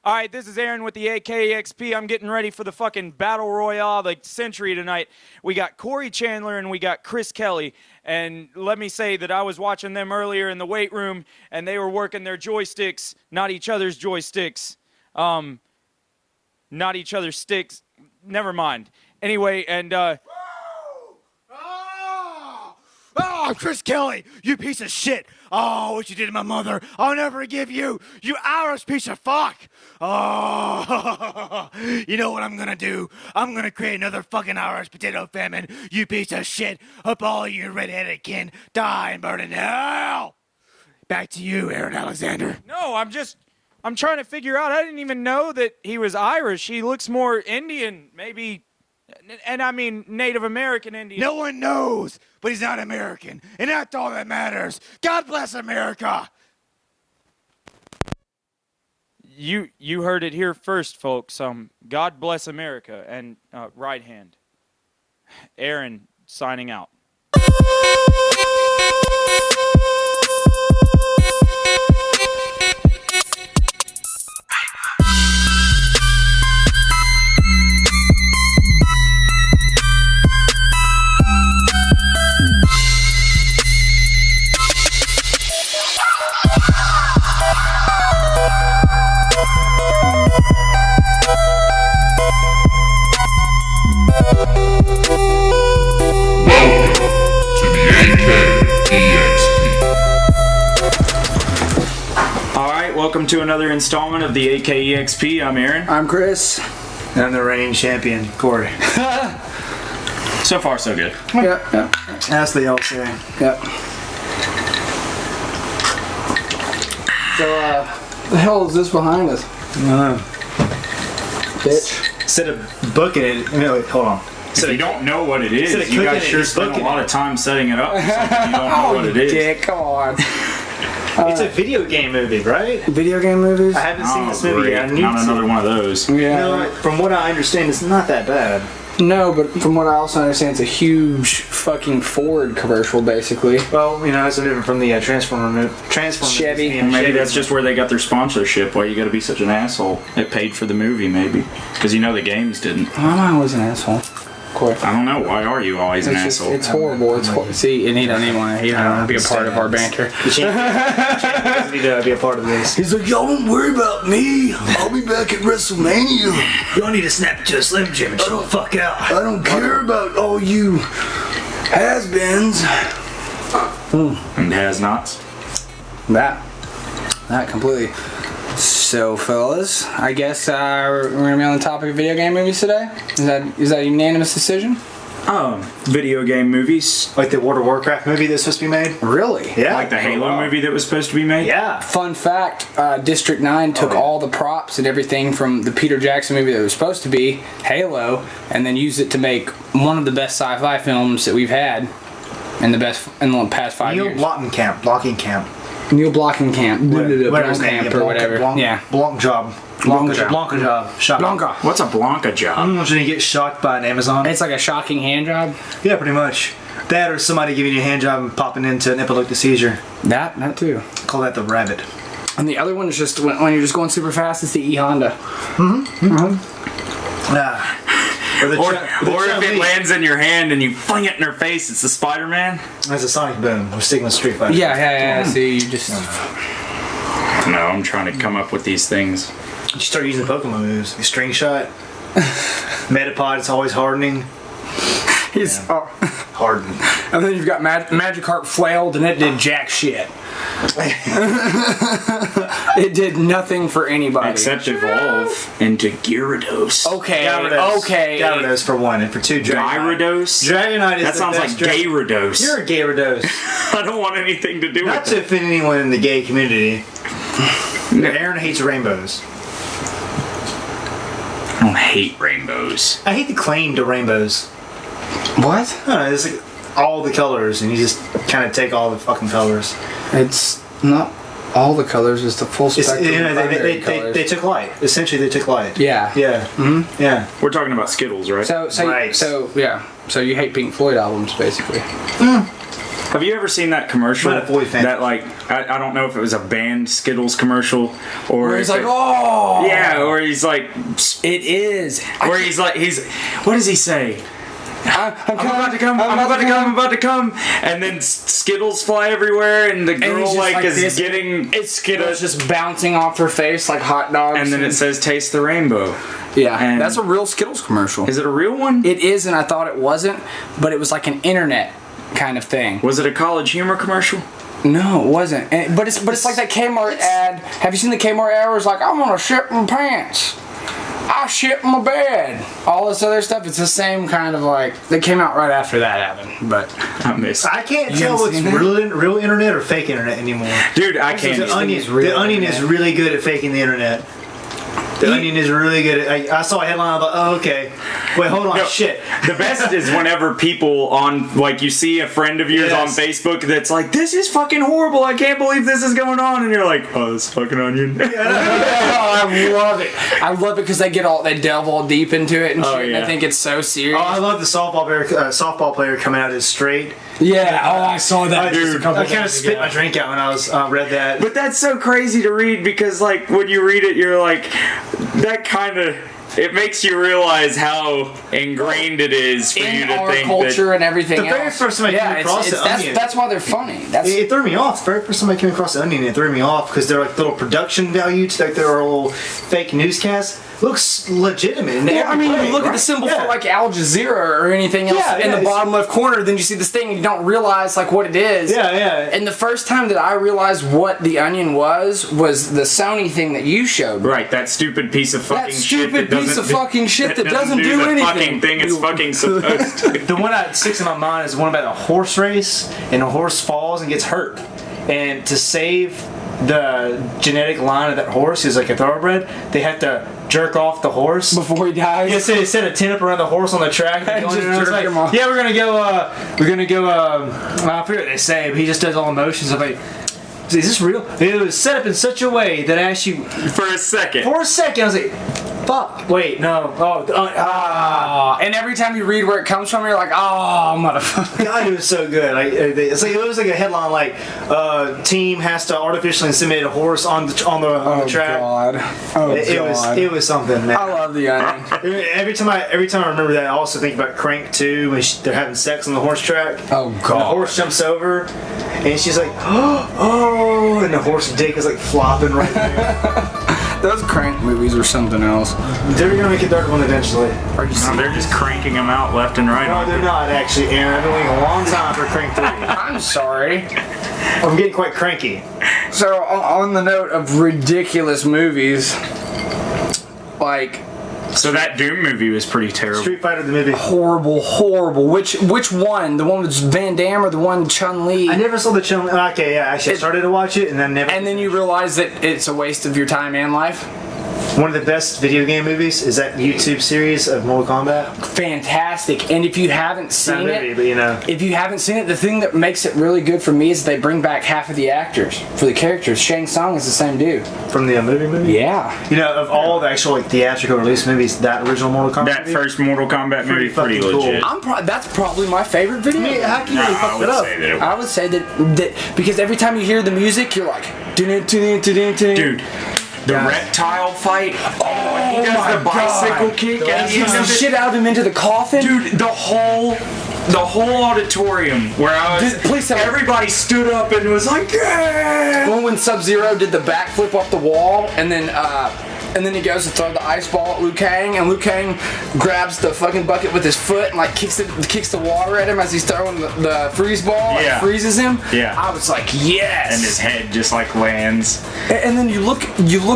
All right, this is Aaron with the EXP. I'm getting ready for the fucking battle royale, the century tonight. We got Corey Chandler and we got Chris Kelly. And let me say that I was watching them earlier in the weight room, and they were working their joysticks, not each other's joysticks. Not each other's sticks. Never mind. Anyway, and Oh, Chris Kelly, you piece of shit. Oh, what you did to my mother, I'll never forgive you. You Irish piece of fuck. Oh, you know what I'm gonna do? I'm gonna create another fucking Irish potato famine. You piece of shit. Hope all of you redheaded kin die and burn in hell. Back to you, Aaron Alexander. no, I'm trying to figure out. I didn't even know that he was Irish. He looks more Indian, maybe. And I mean Native American Indian. No one knows, but he's not American, and that's all that matters. God bless America. You heard it here first, folks. God bless America, and right hand. Aaron signing out. Welcome to another installment of the EXP. I'm Aaron. I'm Chris. And I'm the reigning champion, Corey. So far, so good. Yeah. That's the old saying. Yep. So, the hell is this behind us? Bitch. Instead of booking it, hold on. If you don't know what it is, you guys sure spent a lot of time setting it up. You don't know what it is. Dick, come on. It's a video game movie, right? Video game movies? I haven't seen this movie yet. Not another one of those. Yeah. No, from what I understand, it's not that bad. No, but from what I also understand, it's a huge fucking Ford commercial, basically. Well, it's no different from the Transformer Chevy. movies. Maybe that's just where they got their sponsorship. Why you gotta be such an asshole? It paid for the movie, maybe. Because the games didn't. Why am I always an asshole? I don't know. Why are you always an asshole? It's horrible. See, and he doesn't want to be a part of our banter. The champion doesn't need to be a part of this. He's like, y'all don't worry about me. I'll be back at WrestleMania. Y'all need to snap it to a Slim Jim and shut the fuck out. I don't care about all you has-beens. And has-nots. That completely. So, fellas, I guess we're gonna be on the topic of video game movies today. Is that a unanimous decision? Video game movies. Like the World of Warcraft movie that's supposed to be made? Really? Yeah. Like the Halo movie that was supposed to be made? Yeah. Fun fact, District 9 took all the props and everything from the Peter Jackson movie that was supposed to be Halo and then used it to make one of the best sci-fi films that we've had in the past 5 years. Neil Blockenkamp. Neil Blockenkamp. Whatever his name is. or whatever. Blanca job. Blanca. What's a Blanca job? When you get shocked by an Amazon. It's like a shocking hand job. Yeah, pretty much. That or somebody giving you a hand job and popping into an epileptic seizure. That too. Call that the rabbit. And the other one is just when you're just going super fast, it's the E-Honda. Or if it lands in your hand and you fling it in her face, it's the Spider-Man. That's a Sonic Boom. We're sticking with Street Fighter. Yeah. See, you just... No, I'm trying to come up with these things. You start using Pokemon moves. The String Shot. Metapod, it's always hardening. He's hardened. And then you've got Magikarp flailed and it did jack shit. It did nothing for anybody. Except evolve into Gyarados. Okay. Gyarados for one, and for two, Gyarados? Dragonite is that sounds like Gyarados. You're a Gyarados. I don't want anything to do with it. Not to offend anyone in the gay community. Aaron hates rainbows. I don't hate rainbows. I hate the claim to rainbows. What? I don't know, it's like all the colors, and you just kind of take all the fucking colors. It's not all the colors, it's the full spectrum. They took light. Essentially, they took light. Yeah. Yeah. Mm-hmm. Yeah. We're talking about Skittles, right? So you hate Pink Floyd albums, basically. Have you ever seen that commercial? Not a fully fan. That like I don't know if it was a banned Skittles commercial or Where he's if like, oh. yeah, or he's like It is. where he's like what does he say? I'm about to come. I'm about to come. And then Skittles fly everywhere, and the girl he's just like is this. getting It's Skittles just bouncing off her face like hot dogs. and then it says "Taste the Rainbow." yeah, and- that's a real Skittles commercial. Is it a real one? It is, and I thought it wasn't, but it was like an internet kind of thing. Was it a College Humor commercial? No, it wasn't. But it's like that Kmart ad. Have you seen the Kmart ad where it's like, I'm gonna ship my pants, I ship my bed, all this other stuff? It's the same kind of like. They came out right after that happened, but I missed. I can't You tell haven't what's seen that? real internet or fake internet anymore. Dude, I can't. The Onion, is real the Onion is internet. really good at faking the internet. The Onion is really good at. I saw a headline about, oh, okay. Wait, hold on, No, shit. The best is whenever people on, like, you see a friend of yours Yes. on Facebook that's like, this is fucking horrible, I can't believe this is going on, and you're like, oh, this fucking Onion. oh, I love it. I love it because they delve all deep into it and shit. And yeah. I think it's so serious. Oh, I love the softball player coming out as straight. yeah. Oh, I saw that. Dude, I kind of spit my drink out when I was read that. But that's so crazy to read because, like, when you read it, you're like, that kind of, it makes you realize how ingrained it is for you in to our think culture that. and everything The very else. first time I came across the Onion- that's why they're funny. That's It threw me off. The very first time I came across the Onion, it threw me off because they're like little production value to like their little fake newscasts. Looks legitimate. In yeah, I every mean, way, you look at right? the symbol Yeah. for like Al Jazeera or anything else Yeah, in yeah, the it's- bottom left corner, then you see this thing and you don't realize like what it is. Yeah, yeah. And the first time that I realized what the Onion was the Sony thing that you showed. Right, that stupid piece of fucking That shit stupid that piece doesn't of do- fucking shit that doesn't do the anything. fucking thing it's fucking supposed to. The one that sticks in my mind is one about a horse race, and a horse falls and gets hurt. And to save the genetic line of that horse, who's like a thoroughbred, they have to jerk off the horse. Before he dies. Yeah, so they set a tent up around the horse on the track. And Just going around, it's jerk like, him off. yeah, we're gonna go. I forget what they say, but he just does all the motions of like. Is this real? It was set up in such a way that actually, For a second. for a second, I was like, "Fuck! Wait, no! And every time you read where it comes from, you're like, oh, motherfucker. God, it was so good. Like, it's like it was like a headline like, "Team has to artificially inseminate a horse on the track." God. Oh, It was something, man. I love the Onion. Every time I remember that, I also think about Crank 2 when they're having sex on the horse track. Oh, And the God. horse jumps over, and she's like, oh, and the horse dick is like flopping right there. Those Crank movies are something else. They're gonna make a third one eventually. Are you No, serious? they're just cranking them out left and right. No, they're not actually, Aaron. I've been waiting a long time for Crank 3. I'm sorry. I'm getting quite cranky. So, on the note of ridiculous movies, like, So that Doom movie was pretty terrible. Street Fighter the movie. horrible. Which one? The one with Van Damme or the one with Chun-Li? I never saw the channel. Okay, yeah, actually, I started to watch it and then never. And then you realize that it's a waste of your time and life? One of the best video game movies is that YouTube series of Mortal Kombat. Fantastic. And if you haven't Not seen a movie, it, but you know. if you haven't seen it, the thing that makes it really good for me is they bring back half of the actors for the characters. Shang Tsung is the same dude. From the movie? Yeah. You know, of all the actual like, theatrical release movies, that original Mortal Kombat That movie? first Mortal Kombat movie, pretty fucking cool. legit. That's probably my favorite video. I mean, how can you really I fuck would it up? say that it I would say that because every time you hear the music, you're like, dude, Dude, the reptile fight. Oh, he does my the bicycle God. kick and and he he hits the does it. shit out of him into the coffin. Dude, the whole auditorium where I was, Please tell me. everybody stood up and was like, yeah. When Sub-Zero did the backflip off the wall, and then he goes to throw the ice ball at Liu Kang, and Liu Kang grabs the fucking bucket with his foot and like kicks the water at him as he's throwing the freeze ball and Yeah. freezes him. Yeah. I was like, yes. And his head just like lands. And then you look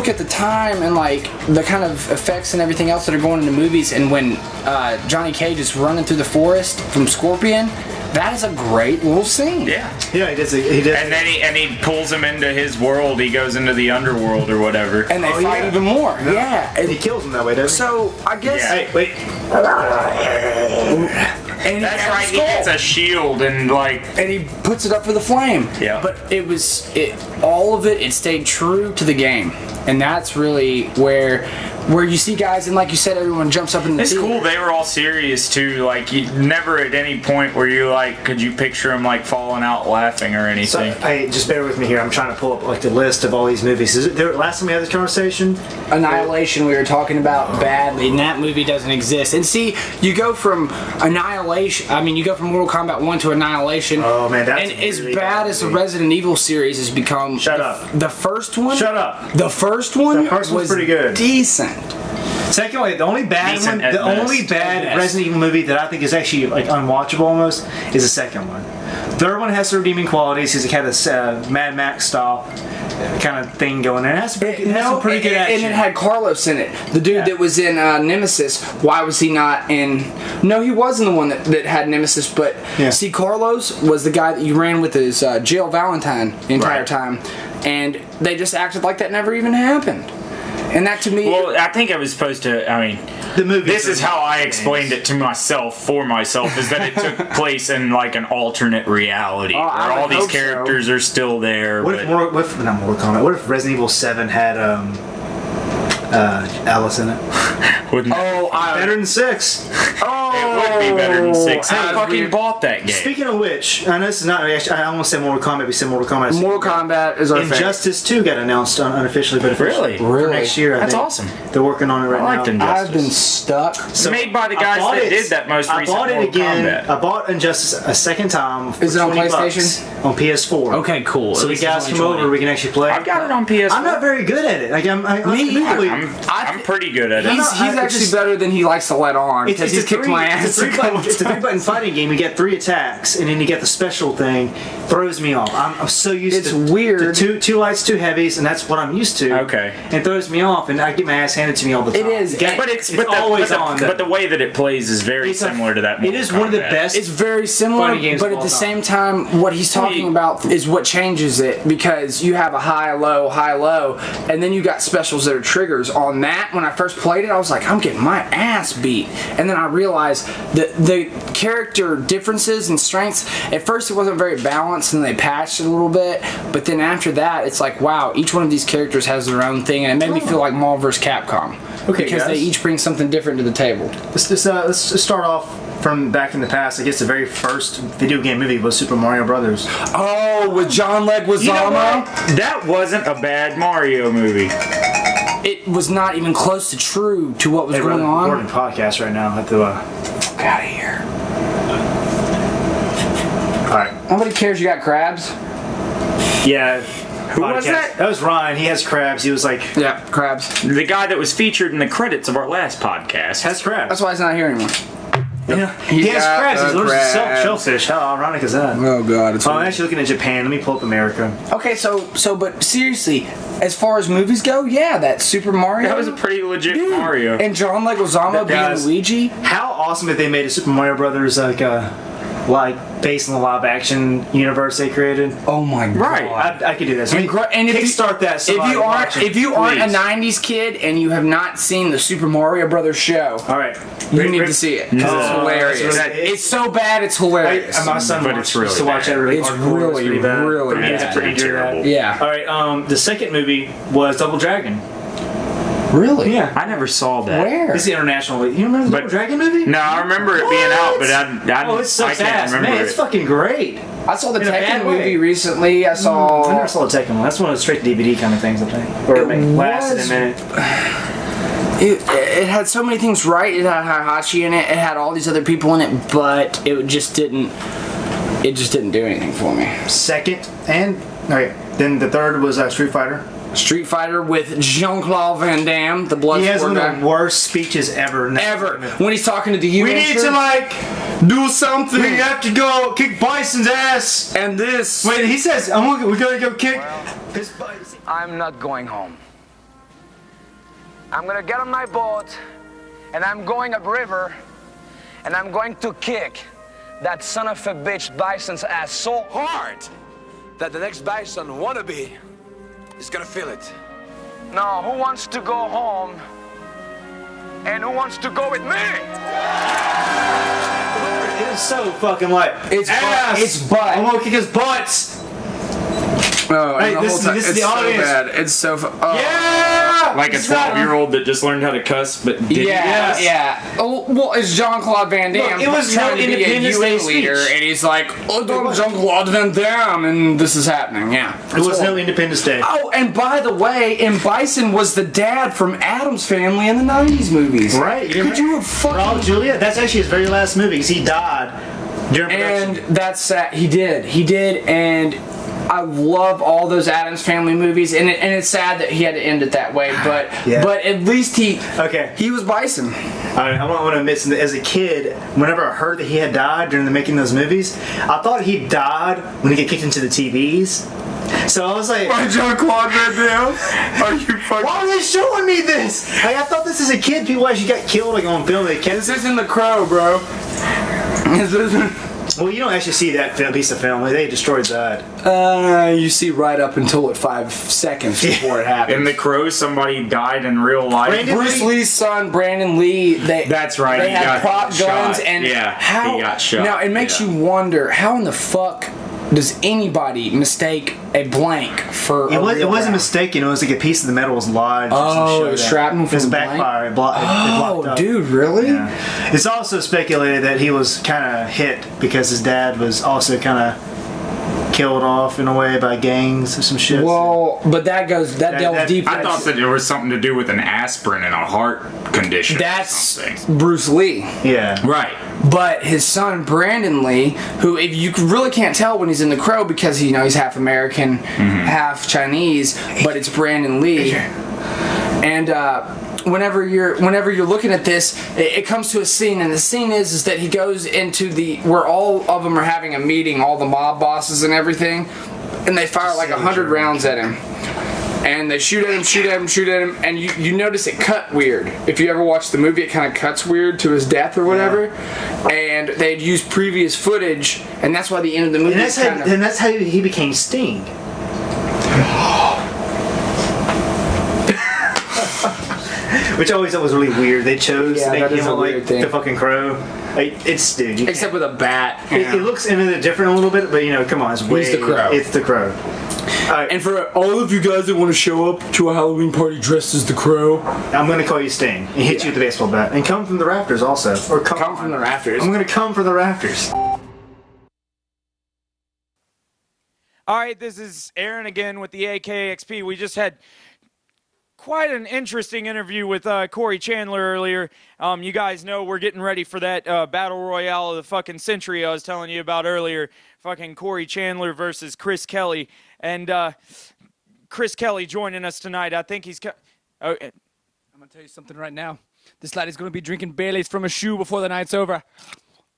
at the time and like the kind of effects and everything else that are going into movies, and when Johnny Cage is running through the forest from Scorpion, that is a great little scene. Yeah. Yeah, he does. He does. And then he pulls him into his world. He goes into the underworld or whatever. And they Oh, fight yeah. even more. Yeah. And he kills him that way, doesn't So I guess. Yeah. he? Hey, wait. And he That's has a right. He skull. gets a shield and like. And he puts it up for the flame. Yeah. But all of it. It stayed true to the game, and that's really where you see guys, and like you said, everyone jumps up in the It's theater. cool. They were all serious too. Like, you never at any point where you like, could you picture him like falling falling out laughing or So, anything. hey, just bear with me here. I'm trying to pull up like the list of all these movies. Is it there, last time we had this conversation? Annihilation we were talking about badly, and that movie doesn't exist. And see, you go from Annihilation, you go from Mortal Kombat 1 to Annihilation. Oh, man, that's and a as really bad bad as the movie. Resident Evil series has become. Shut up. The first one? Shut up. The first one The first one's was pretty good. decent. Second one, the only bad Decent one, at the best. only bad At best. Resident Evil movie that I think is actually like unwatchable almost is the second one. Third one has some redeeming qualities because it had this Mad Max style kind of thing going. And it has some pretty good action. And it had Carlos in it. The dude that was in Nemesis. Why was he not in... No, he wasn't the one that had Nemesis, but Yeah. see, Carlos was the guy that you ran with as Jill Valentine the entire Right. time. And they just acted like that never even happened. And that to me... Well, I think I was supposed to. I mean, The movie. this is how I explained it to myself for myself: is that it took place in like an alternate reality where I would all these hope so. characters are still there. What if, not Mortal Kombat, what if Resident Evil 7 had Alice in it? wouldn't Better than 6. it would be better than 6. I as fucking we- bought that game. Speaking of which, I know this is not actually, I almost said Mortal Kombat, we said Mortal Kombat. Mortal Kombat is our favorite. Injustice 2 got announced unofficially, but officially Really? for next year. I That's think. awesome. They're working on it right I liked now. Injustice. I've been stuck. It's made by the I guys bought that it- did that most recent I bought it Mortal again. Kombat. I bought Injustice a second time. For Is it on $20 PlayStation? On PS4. Okay, cool. So At we least it's guys only come 20. over, we can actually play. I've got it on PS4. I'm not very good at it. Like Me either. I'm pretty good at it. He's I actually just- better than he likes to let on because he's kicked my ass. It's a three-button fighting game. You get 3 attacks, and then you get the special thing. Throws me off. I'm so used It's to weird. to two lights, 2 heavies, and that's what I'm used to. Okay. And it throws me off, and I get my ass handed to me all the time. It is. But it's always on. But the way that it plays is very It's a- similar to that. It Mortal is one of the Kombat. best. It's very similar, Fighting games but of at all the time. same time, what he's talking about is what changes it because you have a high, low, and then you got specials that are triggers. On that, when I first played it, I was like, I'm getting my ass beat. And then I realized that the character differences and strengths, at first it wasn't very balanced and they patched it a little bit, but then after that, it's like, wow, each one of these characters has their own thing, and it made me feel like Marvel vs. Capcom. Okay, because they guys. each bring something different to the table. Let's just start off from back in the past. I guess the very first video game movie was Super Mario Brothers. Oh, with John Leguizamo? You know what? That wasn't a bad Mario movie. It was not even close to true to what was Hey, going we're on. recording a podcast right now. I have to. Get out of here. All right. Nobody cares you got crabs. Yeah. Who was that? That was Ryan. He has crabs. He was like, Yeah, crabs. The guy that was featured in the credits of our last podcast. has crabs. That's why he's not here anymore. Yeah. He He has got crabs. He's the allergic to crabs. shellfish. How ironic is that? Oh god, it's Oh, I'm actually looking at Japan. Let me pull up America. okay. So, but seriously, as far as movies go, yeah, that Super Mario. That was a pretty legit Dude, Mario. And John Leguizamo being Guys, Luigi. How awesome if they made a Super Mario Brothers like based on the live action universe they created. Oh my god. Right. I could do this. And if Kickstart that. If somebody you aren't, watching, if you aren't a please. '90s kid and you have not seen the Super Mario Brothers show, All right. you need to see it because it's Oh, hilarious. it's really- It's so bad, it's hilarious. My son But watched, it's really used to watch bad. that really It's hardcore. really, pretty bad. really For me, bad. it's Pretty terrible. Yeah. All right. The second movie was Double Dragon. Really? Yeah. I never saw that. Where? It's the international. You remember the But- Double Dragon movie? No, I remember it being out, but I Oh, it's so I can't fast, remember man. it. It's fucking great. I saw the In a bad Tekken way. movie recently. I saw. I never saw the Tekken one. That's one of the straight to DVD kind of things, I think. Or It it lasted was- a minute. It had so many things right. It had Hayashi in it. It had all these other people in it, but it just didn't. It just didn't do anything for me. Second, and okay, then the third was Street Fighter. Street Fighter with Jean-Claude Van Damme, the He has Bloodsport one guy. of the worst speeches ever. in that Ever. movie. When he's talking to the U.S. We need to like do something. We have to go kick Bison's ass. And this. Wait, he says we gotta go kick his Bison. I'm not going home. I'm gonna get on my boat and I'm going upriver and I'm going to kick that son of a bitch Bison's ass so hard That the next Bison wannabe is gonna feel it. now who wants to go home and who wants to go with me? It is so fucking like It's ass. butt. It's butt. I'm gonna kick his butts. Oh, Hey, and the this whole is- time, this is it's the so audience. bad. It's so oh. Yeah! Like a 12-year-old that just learned how to cuss, but didn't. Yeah, yeah. Oh, well, it's Jean-Claude Van Damme Look, it was trying no to be a Independence Day UN leader, speech. and he's like, "Oh, I'm Jean-Claude Van Damme," and this is happening. Yeah, It was no Independence Day. Oh, and by the way, M. Bison was the dad from Addams Family in the '90s movies. Right? Could you have fucking? Raul Julia? That's actually his very last movie because he died during And production. that's sad. He did, and I love all those Addams Family movies, and it's sad that he had to end it that way. But Yeah. but at least he was Bison. I want to admit something. As a kid, whenever I heard that he had died during the making of those movies, I thought he died when he got kicked into the TVs. So I was like, Jean-Claude Van Damme? Are you fucking? why are they showing me this? Like, I thought this as a kid, people actually got killed like on film. They This isn't The Crow, bro. This isn't. Well, you don't actually see that piece of film. Like, they destroyed that. You see right up until 5 seconds before it happens. In The Crow, somebody died in real life. Brandon Bruce Lee- Lee's son, Brandon Lee. That's right, They he had got prop shot. guns, and Yeah, how he got shot. Now it makes Yeah. you wonder how in the fuck does anybody mistake a blank for? It wasn't round? mistaken. It was like a piece of the metal was lodged. or some Oh, shit it was like that. shrapnel It was from the backfire. It blocked Oh, up. dude, really? Yeah. It's also speculated that he was kind of hit because his dad was also kind of killed off in a way by gangs or some shit. Well, but that delves that- deeper. I thought that there was something to do with an aspirin and a heart condition. That's or something. Bruce Lee. Yeah. Right. But his son Brandon Lee, who if you really can't tell when he's in The Crow because he's half American, half Chinese, but it's Brandon Lee. And whenever you're looking at this, it comes to a scene, and the scene is that he goes into where all of them are having a meeting, all the mob bosses and everything, and they fire like 100 rounds at him. And they shoot at him, and you notice it cut weird. If you ever watch the movie, it kind of cuts weird to his death or whatever. And they'd used previous footage, and that's why the end of the movie is kind of... And that's how he became Sting. Which I always thought was really weird. They chose to make that is him a look weird like thing. the fucking Crow. Like, it's dude. You Except with a bat. it looks different a little bit, but come on, it's way. the Crow. It's the Crow. And for all of you guys that want to show up to a Halloween party dressed as the Crow, I'm gonna call you Sting and hit you with the baseball bat and come from the rafters also, or come from the rafters. I'm gonna come from the rafters. All right, this is Aaron again with the AKXP. We just had quite an interesting interview with Corey Chandler earlier. You guys know we're getting ready for that battle royale of the fucking century I was telling you about earlier. Fucking Corey Chandler versus Chris Kelly. And Chris Kelly joining us tonight. I think he's... I'm gonna tell you something right now. This lad is gonna be drinking Baileys from a shoe before the night's over.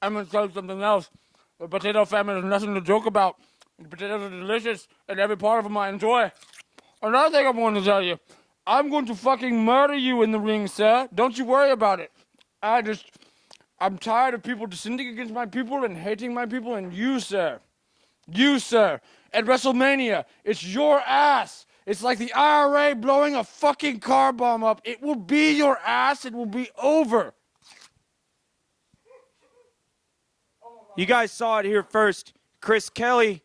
I'm gonna tell you something else. The potato famine is nothing to joke about. The potatoes are delicious, and every part of them I enjoy. Another thing I'm going to tell you. I'm going to fucking murder you in the ring, sir. Don't you worry about it. I'm tired of people descending against my people and hating my people, and you, sir, at WrestleMania, it's your ass. It's like the IRA blowing a fucking car bomb up. It will be your ass. It will be over. You guys saw it here first. Chris Kelly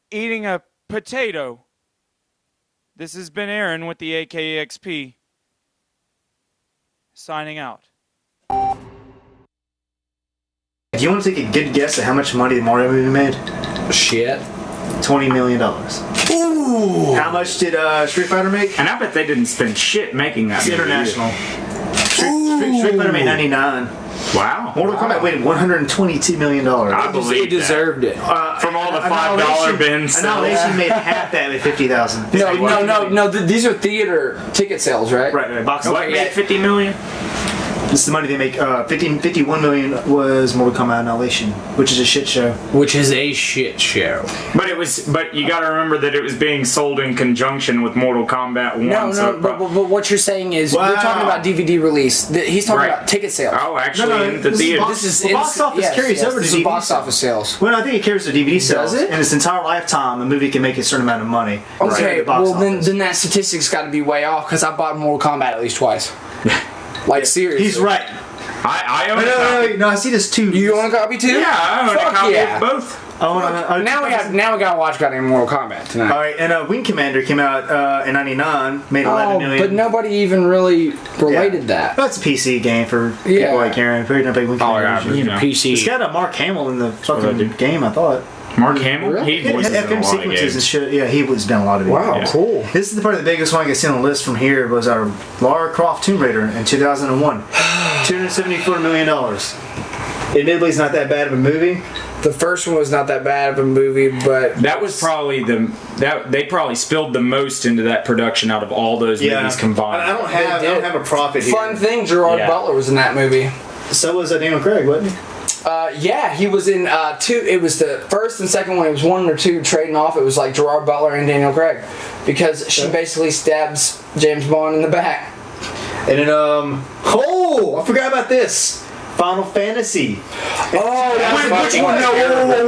eating a potato. This has been Aaron with the AKXP. Signing out. Do you want to take a good guess at how much money the Mario movie made? Shit. $20 million. Ooh. How much did Street Fighter make? And I bet they didn't spend shit making that It's movie. international. Street Fighter made 99. Wow. Mortal Kombat made $122 million. I believe He deserved it. From all the $5 bins. Annihilation made half that with 50,000. No. These are theater ticket sales, right? Right. Box What office. made 50 million? This is the money they make. 51 million was Mortal Kombat Annihilation, which is a shit show. Which is a shit show. But you gotta remember that it was being sold in conjunction with Mortal Kombat 1. No, but what you're saying is Wow. we're talking about DVD release. He's talking Right. about ticket sales. Oh, actually, in the this is theater. box- the box office carries over to this is DVD box sales. office sales. Well, I think it carries to DVD sales. it? In its entire lifetime, a movie can make a certain amount of money. instead Okay, of the box well office. then that statistic's got to be way off because I bought Mortal Kombat at least twice. Like seriously. He's right. I own a copy. No, I see this too. You own a copy too? Yeah, I own a Fuck copy yeah. of both. Now we gotta watch goddamn Mortal Kombat tonight. All right, and Wing Commander came out in '99, made 11 million. But nobody even really related that. That's a PC game for people like Aaron. Very not big Wing Commander. PC. It's got a Mark Hamill in the fucking game, I thought. Mark Hamill? Really? He voices in a lot of sequences games. and shit. Yeah, he was done a lot of it. Wow, cool. This is probably the biggest one I can see on the list from here was our Lara Croft Tomb Raider in 2001. $274 million. Admittedly, it's not that bad of a movie. The first one was not that bad of a movie, but That was probably they probably spilled the most into that production out of all those movies combined. I don't have a profit here. fun thing, Gerard Butler was in that movie. So was Daniel Craig, wasn't he? Yeah, he was in two. It was the first and second one. It was 1 or 2 trading off. It was like Gerard Butler and Daniel Craig, because she basically stabs James Bond in the back. And then I forgot about this. Final Fantasy. Which one? No,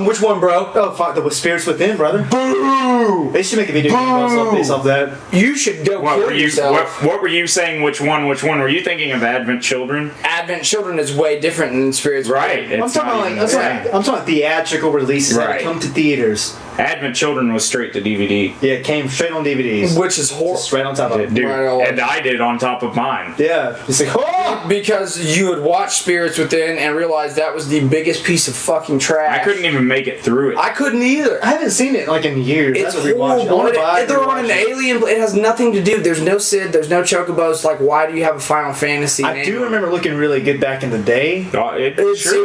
which one, bro? Oh, fuck, the Spirits Within, brother. Boo! They should make a video game based off that. You should go kill yourself. What were you saying? Which one? Were you thinking of Advent Children? Advent Children is way different than Spirits Within. I'm talking about theatrical releases that come to theaters. Advent Children was straight to DVD. Yeah, it came straight on DVDs. Which is horrible. Just right on top of it. Dude, and I did on top of mine. Yeah. It's like, oh! Because you would watch Spirits Within and realize that was the biggest piece of fucking trash. I couldn't even make it through it. I couldn't either. I haven't seen it like in years. It's horrible. They're on an alien. It has nothing to do. There's no Sid. There's no Chocobos. Like, why do you have a Final Fantasy? I do remember looking really good back in the day. It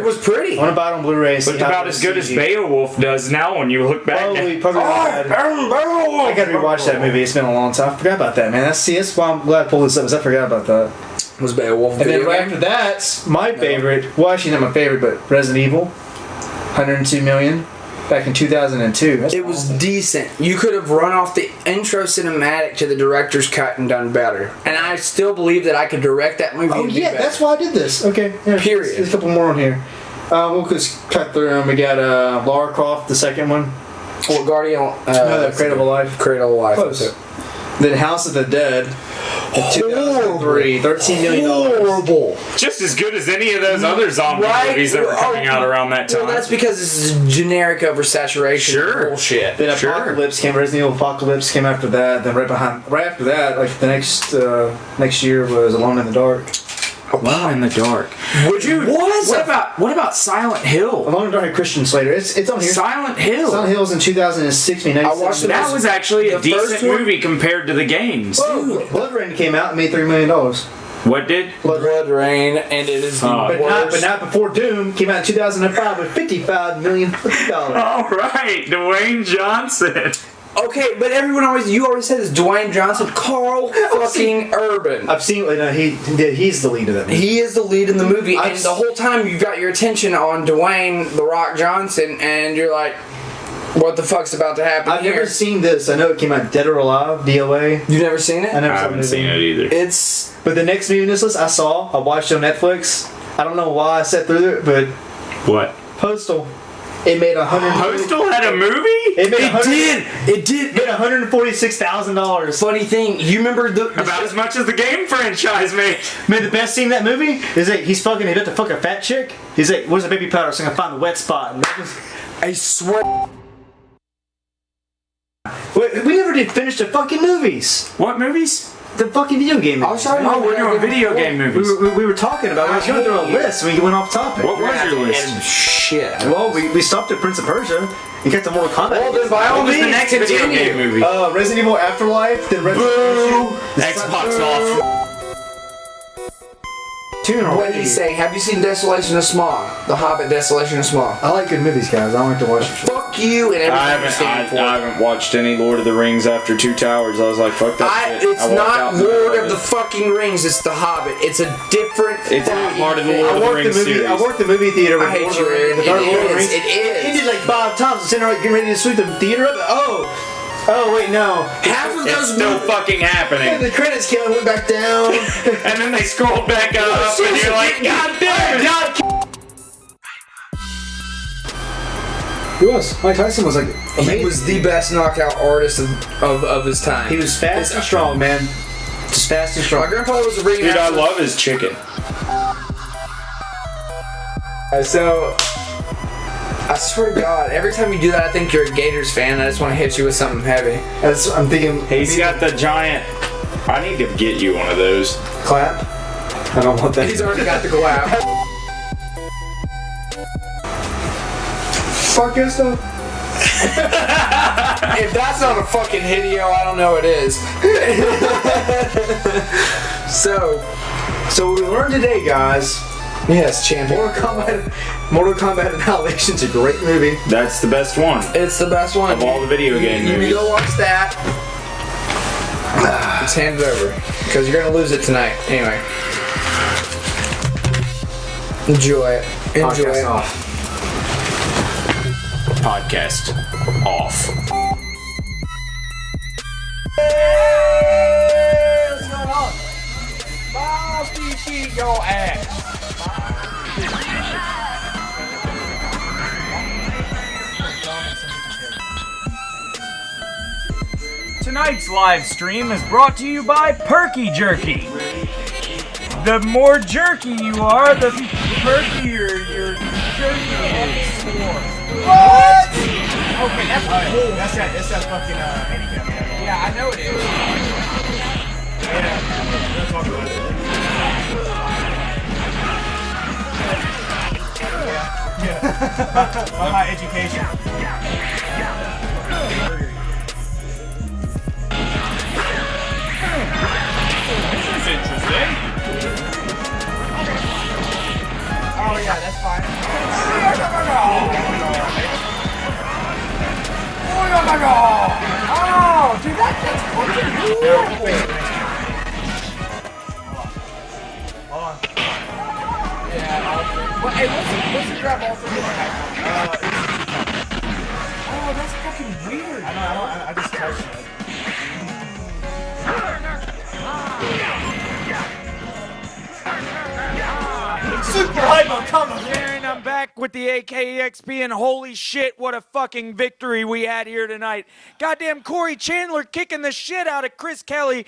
was pretty. I want to buy it on Blu-ray. Looked about as good as Beowulf does now when you look back. Probably I gotta rewatch that movie. It's been a long time. I forgot about that, man. That's why I'm glad I pulled this up, because I forgot about that. Was Beowulf? And then right after that, my favorite. Well, actually not my favorite, but Resident Evil, 102 million. Back in 2002. That's it was decent. You could have run off the intro cinematic to the director's cut and done better. And I still believe that I could direct that movie. Oh yeah, that's why I did this. Okay. Yeah, period. There's a couple more on here. We'll just cut through them. We got Lara Croft, the second one. Or Guardian. Cradle of Life. Cradle of Life. Close. Then House of the Dead. 2003. $13 million. Horrible. Just as good as any of those other zombie movies that were coming out around that time. Well, that's because this is generic oversaturation bullshit. Then Apocalypse came. Resident Evil Apocalypse came after that. Then right after that, like the next year was Alone in the Dark. Alone in the Dark. What about Silent Hill? Alone in the Dark had Christian Slater. It's on here. Silent Hill. Silent Hill was in 2006. I watched that. Was actually a decent movie compared to the games. Blood Rain came out and made $3 million. What did? Blood Rain, and it is the worst. But not before Doom came out in 2005 with $55 million. All right, Dwayne Johnson. Okay, but you always said it's Dwayne Johnson. Carl fucking Urban. I've seen. He's the lead of that movie. He is the lead in the movie, and the whole time you've got your attention on Dwayne The Rock Johnson, and you're like, what the fuck's about to happen I've here? never seen this. I know it came out Dead or Alive, DOA. You've never seen it? I haven't seen it either. But the next movie in this list I watched it on Netflix. I don't know why I sat through it, but what? Postal. It made Postal had a movie? It did. Made $146,000. Funny thing, you remember about as much as the game franchise made. Man, the best scene in that movie is that he's about to fuck a fat chick. He's like, "Where's the baby powder? So I can find the wet spot." And I swear. We never did finish the fucking movies. What movies? The fucking video game movies. We're doing video game movies. We were talking about it. We was going through a list and we went off topic. What was your list? Shit. Well, we stopped at Prince of Persia. You got to Mortal Kombat. Well, then by all means, the next video game movie? Resident Evil Afterlife. Then Resident Xbox off. What did he say? Have you seen Desolation of Smaug? The Hobbit Desolation of Smaug. I like good movies, guys. I don't like to watch it. Fuck you and everything you stand for. I haven't watched any Lord of the Rings after Two Towers. I was like, fuck that shit. It's not Lord of the fucking Rings. It's the Hobbit. It's a different. It's part of the Lord of the Rings series. I worked the movie theater with I hate you, Aaron. It is. He did like 5 times. Sitting there getting ready to sweep the theater up. Oh wait, no. Half of those it's still fucking happening. And the credits came and went back down. And then they scrolled back up and you're like, God damn it! Who was? Mike Tyson was like amazing. He was the best knockout artist of his time. He was fast and strong, man. Just fast and strong. My grandpa was a ring Dude, I love his chicken. So I swear to God, every time you do that, I think you're a Gators fan. I just want to hit you with something heavy. I'm thinking. He's got the giant. I need to get you one of those. Clap. I don't want that. He's already got the clap. Fuck this stuff. If that's not a fucking video, I don't know what is. So we learned today, guys. Yes, champion. Mortal Kombat Annihilation's a great movie. That's the best one It's the best one. of all the video game You need movies. to go watch that. Just hand it over. Because you're going to lose it tonight. Anyway. Enjoy it. Enjoy Podcast it. off. Podcast off. What's going on? I'll beat your ass. Tonight's live stream is brought to you by Perky Jerky. The more jerky you are, the perkier your jerky is. What? Okay, that's cool. That's that fucking handicap. Yeah, I know it is. Let's talk about it. About my education. This is interesting. Oh yeah, that's fine. Oh, dude, that's fucking cool. Yeah. Well, hey, what's the grab all three? Oh, that's fucking weird. I just touched it. Super hypo coming. And I'm back with the EXP, and holy shit, what a fucking victory we had here tonight. Goddamn Corey Chandler kicking the shit out of Chris Kelly.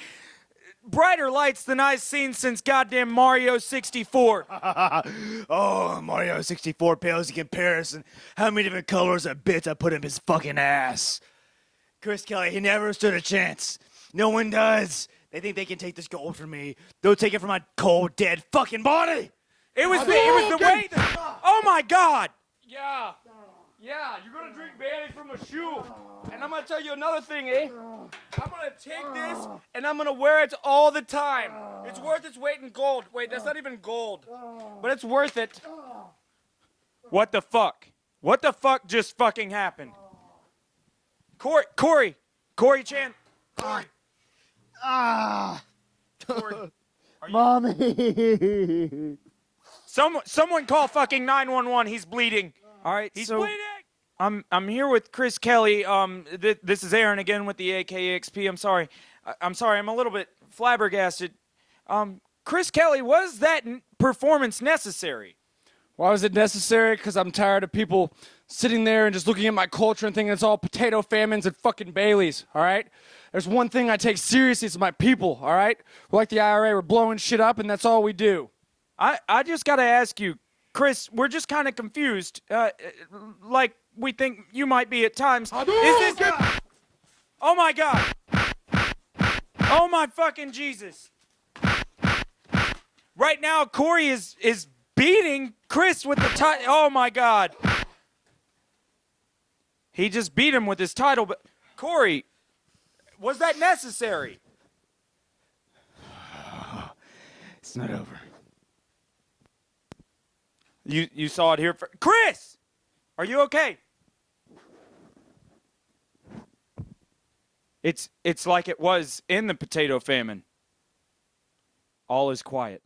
Brighter lights than I've seen since goddamn Mario 64. Oh, Mario 64 pales in comparison. How many different colors of bits I put in his fucking ass? Chris Kelly, he never stood a chance. No one does. They think they can take this gold from me. They'll take it from my cold, dead fucking body. It was the way that, oh my God. Yeah. Yeah, you're gonna drink Bailey from a shoe. And I'm gonna tell you another thing, eh? I'm gonna take this and I'm gonna wear it all the time. It's worth its weight in gold. Wait, that's not even gold. But it's worth it. What the fuck? What the fuck just fucking happened? Corey Chan. Mommy. Someone call fucking 911. He's bleeding. All right, he's bleeding. I'm here with Chris Kelly. This is Aaron again with the AKXP. I'm sorry. I'm sorry. I'm a little bit flabbergasted. Chris Kelly, was that performance necessary? Why was it necessary? Because I'm tired of people sitting there and just looking at my culture and thinking it's all potato famines and fucking Baileys, all right? There's one thing I take seriously, it's my people, all right? We're like the IRA, we're blowing shit up, and that's all we do. I just got to ask you, Chris, we're just kind of confused. Like we think you might be at times. Is this... Oh, my God. Oh, my fucking Jesus. Right now, Corey is beating Chris with the title. Oh, my God. He just beat him with his title. But Corey, was that necessary? It's not over. You saw it here first. Chris! Are you okay? It's like it was in the potato famine. All is quiet.